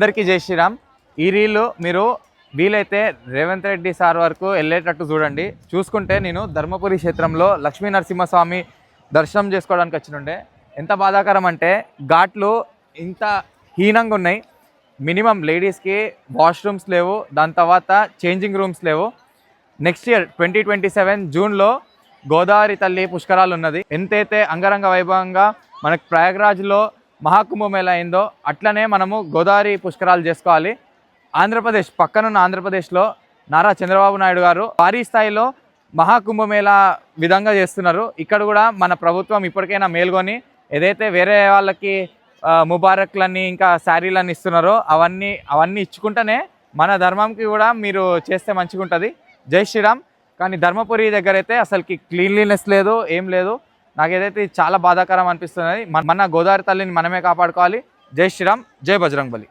అందరికీ జై శ్రీరామ్. ఈ రీలు మీరు వీలైతే రేవంత్ రెడ్డి సార్ వరకు వెళ్ళేటట్టు చూడండి. చూసుకుంటే నేను ధర్మపురి క్షేత్రంలో లక్ష్మీ నరసింహస్వామి దర్శనం చేసుకోవడానికి వచ్చినుండే. ఎంత బాధాకరం అంటే ఘాట్లు ఇంత హీనంగా ఉన్నాయి. మినిమం లేడీస్కి వాష్రూమ్స్ లేవు, దాని తర్వాత చేంజింగ్ రూమ్స్ లేవు. నెక్స్ట్ ఇయర్ 2027 జూన్లో గోదావరి తల్లి పుష్కరాలు ఉన్నది. ఎంతైతే అంగరంగ వైభవంగా మనకు ప్రయాగ్రాజ్లో మహాకుంభమేళ అయిందో అట్లనే మనము గోదావరి పుష్కరాలు చేసుకోవాలి. ఆంధ్రప్రదేశ్ పక్కనున్న ఆంధ్రప్రదేశ్లో నారా చంద్రబాబు నాయుడు గారు భారీ స్థాయిలో మహాకుంభమేళ విధంగా చేస్తున్నారు. ఇక్కడ కూడా మన ప్రభుత్వం ఇప్పటికైనా మేల్కొని ఏదైతే వేరే వాళ్ళకి ముబారక్లన్నీ ఇంకా శారీలన్నీ ఇస్తున్నారో అవన్నీ ఇచ్చుకుంటేనే మన ధర్మంకి కూడా మీరు చేస్తే మంచిగా ఉంటుంది. జై శ్రీరామ్. కానీ ధర్మపురి దగ్గర అయితే అసలుకి క్లీన్లీనెస్ లేదు, ఏం లేదు. నాకు ఏదైతే చాలా బాధాకరం అనిపిస్తున్నది. మన గోదావరి తల్లిని మనమే కాపాడుకోవాలి. జై శ్రీరామ్, జై బజరంగ్ బలి.